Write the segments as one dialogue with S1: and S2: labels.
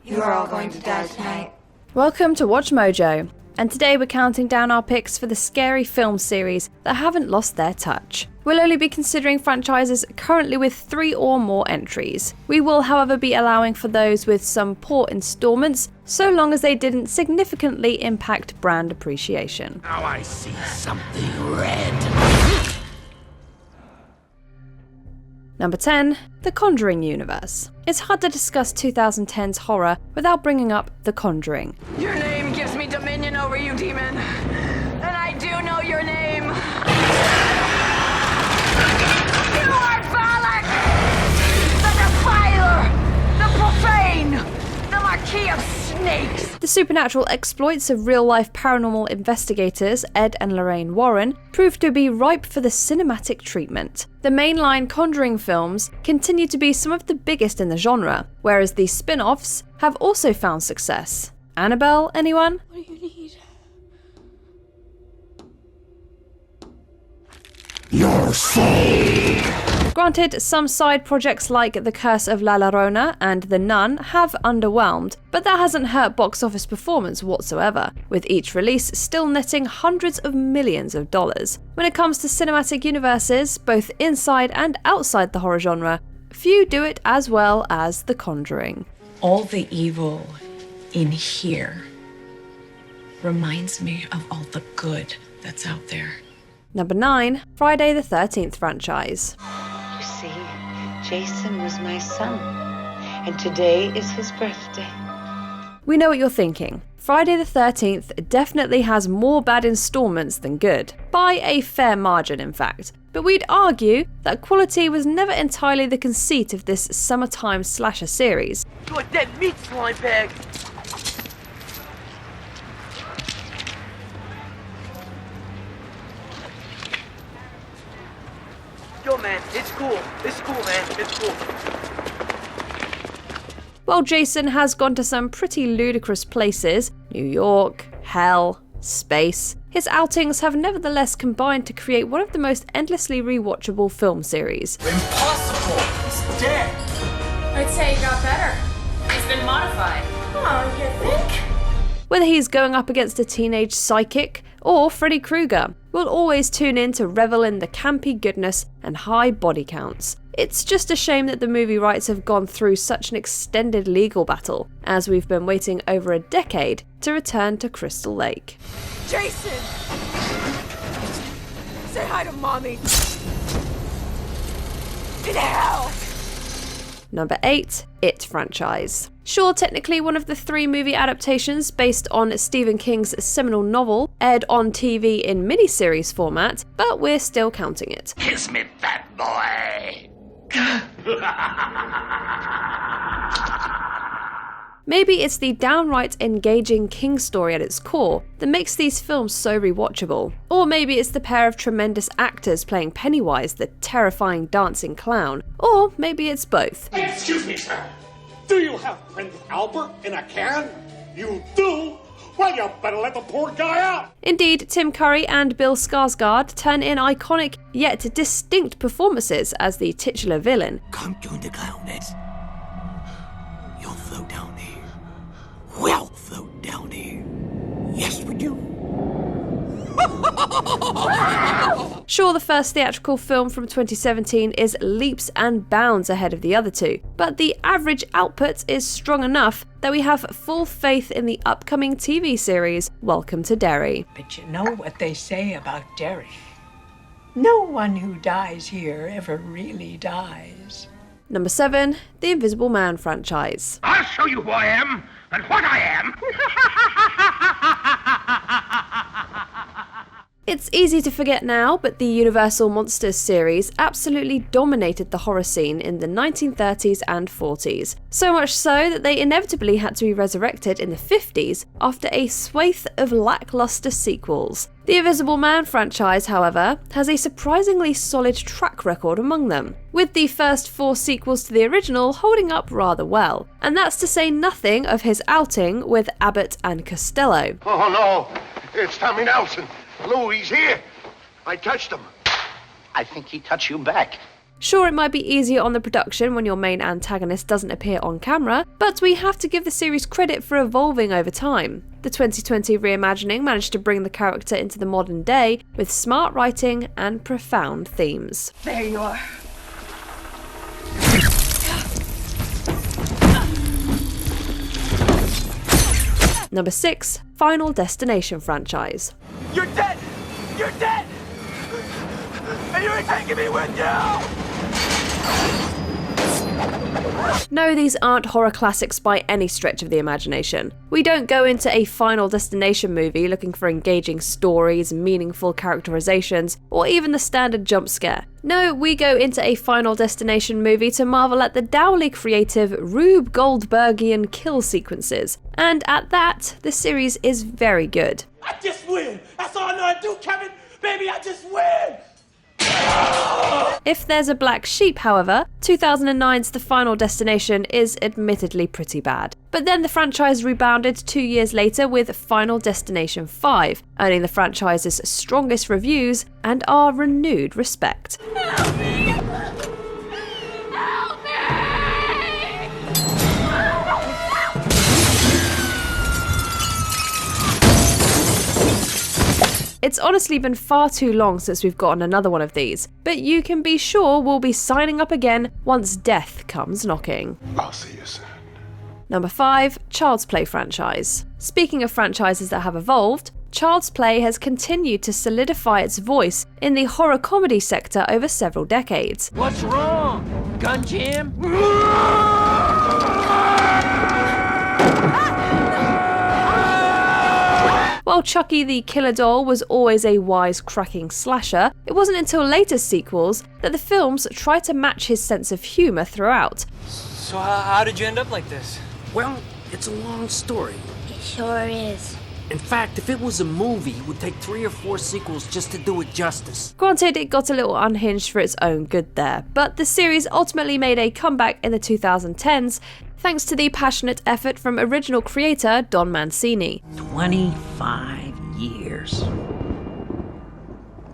S1: You are all going to die tonight.
S2: Welcome to Watch Mojo, and today we're counting down our picks for the scary film series that haven't lost their touch. We'll only be considering franchises currently with 3 or more entries. We will, however, be allowing for those with some poor installments, so long as they didn't significantly impact brand appreciation.
S3: Now I see something red.
S2: Number 10. The Conjuring universe. It's hard to discuss 2010's horror without bringing up The Conjuring.
S4: Your name gives me dominion over you, demon. And I do know your name. You are Balak! The Defiler! The Profane! The Marquis of Snakes!
S2: The supernatural exploits of real-life paranormal investigators Ed and Lorraine Warren proved to be ripe for the cinematic treatment. The mainline Conjuring films continue to be some of the biggest in the genre, whereas the spin-offs have also found success. Annabelle, anyone?
S1: What do you need?
S3: Your soul.
S2: Granted, some side projects like The Curse of La Llorona and The Nun have underwhelmed, but that hasn't hurt box office performance whatsoever, with each release still netting hundreds of millions of dollars. When it comes to cinematic universes, both inside and outside the horror genre, few do it as well as The Conjuring.
S5: All the evil in here reminds me of all the good that's out there.
S2: Number 9. Friday the 13th franchise.
S6: You see, Jason was my son, and today is his birthday.
S2: We know what you're thinking. Friday the 13th definitely has more bad installments than good, by a fair margin in fact. But we'd argue that quality was never entirely the conceit of this summertime slasher series.
S7: You like that meat, slime bag? Yo, man, it's cool. It's cool, man. It's cool.
S2: While Jason has gone to some pretty ludicrous places, New York, hell, space, his outings have nevertheless combined to create one of the most endlessly rewatchable film series.
S3: Impossible! He's dead!
S8: I'd say he got better. He's been modified.
S1: Oh, you think?
S2: Whether he's going up against a teenage psychic or Freddy Krueger, we'll always tune in to revel in the campy goodness and high body counts. It's just a shame that the movie rights have gone through such an extended legal battle, as we've been waiting over a decade to return to Crystal Lake.
S4: Jason! Say hi to Mommy. In hell!
S2: Number 8. It franchise. Sure, technically one of the 3 movie adaptations based on Stephen King's seminal novel, aired on TV in miniseries format, but we're still counting it.
S3: Kiss me, fat boy!
S2: Maybe it's the downright engaging King story at its core that makes these films so rewatchable. Or maybe it's the pair of tremendous actors playing Pennywise, the terrifying dancing clown. Or maybe it's both.
S9: Excuse me, sir. Do you have Prince Albert in a can? You do? Well, you better let the poor guy out.
S2: Indeed, Tim Curry and Bill Skarsgård turn in iconic yet distinct performances as the titular villain.
S3: Come join the clownets. You'll float down here. We'll float down here. Yes, we do.
S2: Sure, the first theatrical film from 2017 is leaps and bounds ahead of the other 2, but the average output is strong enough that we have full faith in the upcoming TV series Welcome to Derry.
S5: But you know what they say about Derry. No one who dies here ever really dies.
S2: Number 7. The Invisible Man franchise.
S3: I'll show you who I am and what I am.
S2: It's easy to forget now, but the Universal Monsters series absolutely dominated the horror scene in the 1930s and 40s. So much so that they inevitably had to be resurrected in the 50s after a swathe of lackluster sequels. The Invisible Man franchise, however, has a surprisingly solid track record among them, with the first 4 sequels to the original holding up rather well. And that's to say nothing of his outing with Abbott and Costello.
S9: Oh, no. It's Tommy Nelson. Lou, he's here. I touched him.
S10: I think he touched you back.
S2: Sure, it might be easier on the production when your main antagonist doesn't appear on camera, but we have to give the series credit for evolving over time. The 2020 reimagining managed to bring the character into the modern day with smart writing and profound themes.
S4: There you are.
S2: Number 6. Final Destination franchise.
S7: You're dead! You're dead! And you ain't taking me with you!
S2: No, these aren't horror classics by any stretch of the imagination. We don't go into a Final Destination movie looking for engaging stories, meaningful characterizations, or even the standard jump scare. No, we go into a Final Destination movie to marvel at the dourly creative Rube Goldbergian kill sequences. And at that, the series is very good.
S9: I just win. That's all I know how to do, Kevin. Baby, I just win.
S2: If there's a black sheep, however, 2009's The Final Destination is admittedly pretty bad. But then the franchise rebounded 2 years later with Final Destination 5, earning the franchise's strongest reviews and our renewed respect.
S4: Help me! Help me!
S2: It's honestly been far too long since we've gotten another one of these, but you can be sure we'll be signing up again once death comes knocking.
S10: I'll see you soon.
S2: Number 5. Child's Play franchise. Speaking of franchises that have evolved, Child's Play has continued to solidify its voice in the horror comedy sector over several decades.
S7: What's wrong? Gun jam?
S2: While Chucky the Killer Doll was always a wise-cracking slasher, it wasn't until later sequels that the films tried to match his sense of humour throughout.
S7: So how did you end up like this?
S3: Well, it's a long story.
S1: It sure is.
S3: In fact, if it was a movie, it would take 3 or 4 sequels just to do it justice.
S2: Granted, it got a little unhinged for its own good there, but the series ultimately made a comeback in the 2010s thanks to the passionate effort from original creator Don Mancini.
S11: 25 years.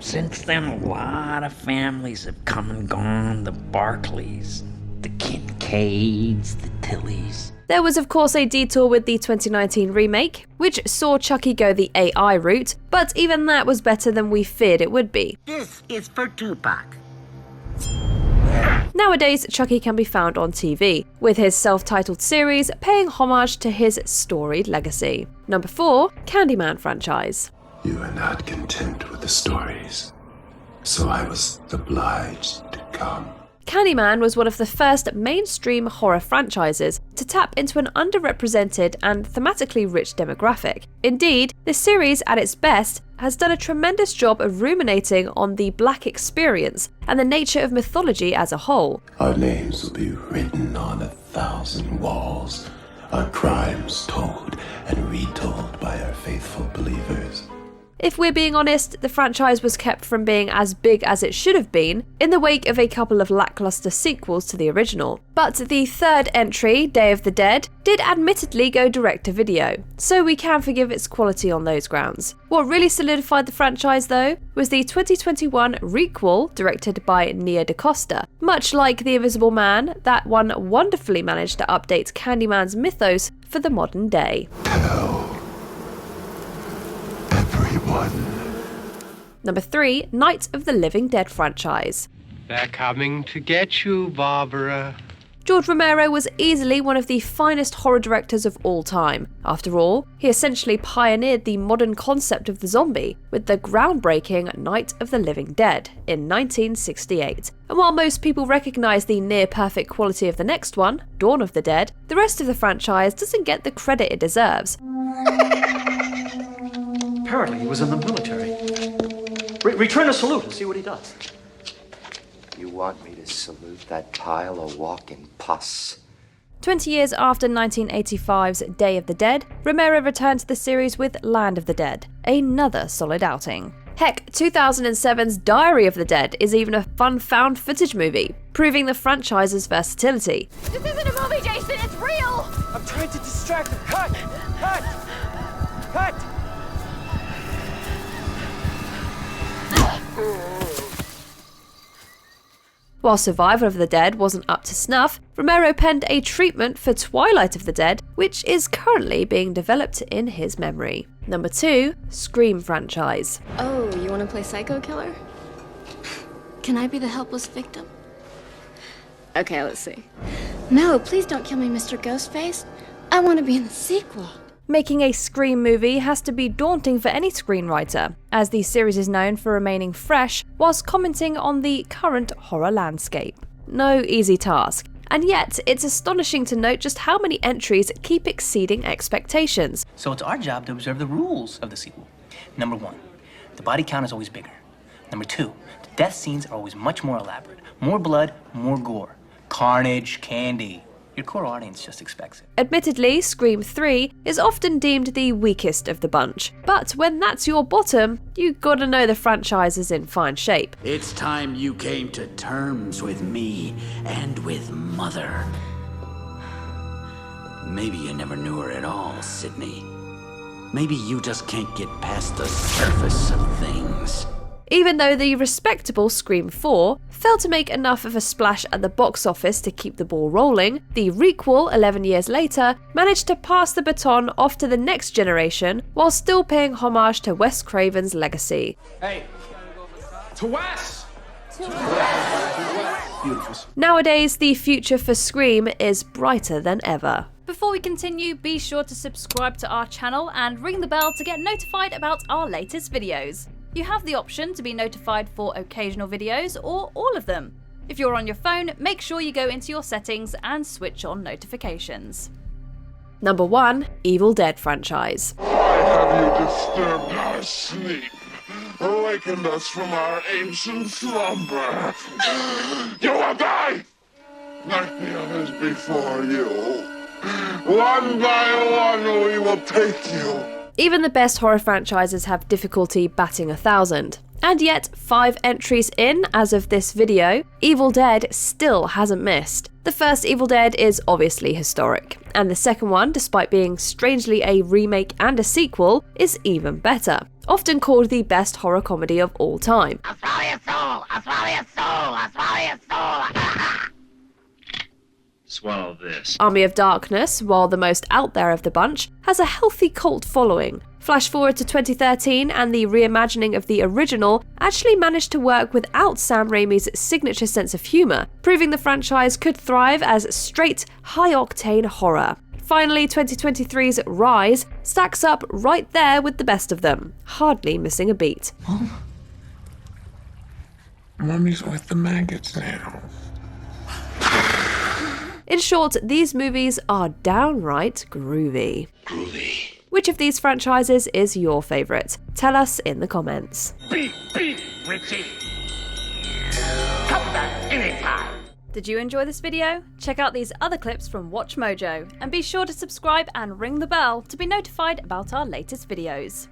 S11: Since then, a lot of families have come and gone. The Barclays, the Kincaids, the Tillys.
S2: There was of course a detour with the 2019 remake, which saw Chucky go the AI route, but even that was better than we feared it would be.
S11: This is for Tupac.
S2: Nowadays, Chucky can be found on TV, with his self-titled series paying homage to his storied legacy. Number 4. Candyman franchise.
S10: You are not content with the stories, so I was obliged to come.
S2: Candyman was one of the first mainstream horror franchises to tap into an underrepresented and thematically rich demographic. Indeed, this series at its best has done a tremendous job of ruminating on the Black experience and the nature of mythology as a whole.
S10: Our names will be written on 1,000 walls, our crimes told and retold by our faithful believers.
S2: If we're being honest, the franchise was kept from being as big as it should have been in the wake of a couple of lackluster sequels to the original. But the third entry, Day of the Dead, did admittedly go direct to video, so we can forgive its quality on those grounds. What really solidified the franchise though was the 2021 requel directed by Nia DaCosta. Much like The Invisible Man, that one wonderfully managed to update Candyman's mythos for the modern day. Number 3. Night of the Living Dead franchise.
S12: They're coming to get you, Barbara.
S2: George Romero was easily one of the finest horror directors of all time. After all, he essentially pioneered the modern concept of the zombie with the groundbreaking Night of the Living Dead in 1968. And while most people recognise the near-perfect quality of the next one, Dawn of the Dead, the rest of the franchise doesn't get the credit it deserves.
S13: Apparently he was in the military. Return a salute and see what he does.
S14: You want me to salute that pile of walking pus?
S2: 20 years after 1985's Day of the Dead, Romero returned to the series with Land of the Dead, another solid outing. Heck, 2007's Diary of the Dead is even a fun found footage movie, proving the franchise's versatility.
S4: This isn't a movie, Jason, it's real!
S7: I'm trying to distract him. Cut! Cut! Cut!
S2: While Survival of the Dead wasn't up to snuff, Romero penned a treatment for Twilight of the Dead, which is currently being developed in his memory. Number 2, Scream franchise.
S15: Oh, you want to play Psycho Killer? Can I be the helpless victim? Okay, let's see. No, please don't kill me, Mr. Ghostface. I want to be in the sequel.
S2: Making a Scream movie has to be daunting for any screenwriter, as the series is known for remaining fresh whilst commenting on the current horror landscape. No easy task, and yet it's astonishing to note just how many entries keep exceeding expectations.
S16: So it's our job to observe the rules of the sequel. Number 1, the body count is always bigger. Number 2, the death scenes are always much more elaborate. More blood, more gore. Carnage, candy. Your core audience just expects it.
S2: Admittedly, Scream 3 is often deemed the weakest of the bunch, but when that's your bottom, you gotta know the franchise is in fine shape.
S3: It's time you came to terms with me and with Mother. Maybe you never knew her at all, Sydney. Maybe you just can't get past the surface of things.
S2: Even though the respectable Scream 4 failed to make enough of a splash at the box office to keep the ball rolling, the requel 11 years later managed to pass the baton off to the next generation while still paying homage to Wes Craven's legacy.
S7: Hey, to Wes!
S2: Nowadays, the future for Scream is brighter than ever.
S17: Before we continue, be sure to subscribe to our channel and ring the bell to get notified about our latest videos. You have the option to be notified for occasional videos or all of them. If you're on your phone, make sure you go into your settings and switch on notifications.
S2: Number 1, Evil Dead franchise.
S18: Why have you disturbed our sleep? Awakened us from our ancient slumber. You will die! Like the others before you. One by one we will take you.
S2: Even the best horror franchises have difficulty batting 1,000. And yet, 5 entries in as of this video, Evil Dead still hasn't missed. The first Evil Dead is obviously historic, and the second one, despite being strangely a remake and a sequel, is even better. Often called the best horror comedy of all time.
S7: I'll swallow your soul! I'll swallow your soul! I'll swallow your soul!
S19: Swallow this.
S2: Army of Darkness, while the most out there of the bunch, has a healthy cult following. Flash forward to 2013 and the reimagining of the original actually managed to work without Sam Raimi's signature sense of humour, proving the franchise could thrive as straight, high-octane horror. Finally, 2023's Rise stacks up right there with the best of them, hardly missing a beat.
S18: Mummy's with the maggots now.
S2: In short, these movies are downright groovy. Which of these franchises is your favourite? Tell us in the comments.
S7: Beep, beep, Richie! Come back anytime!
S17: Did you enjoy this video? Check out these other clips from WatchMojo, and be sure to subscribe and ring the bell to be notified about our latest videos.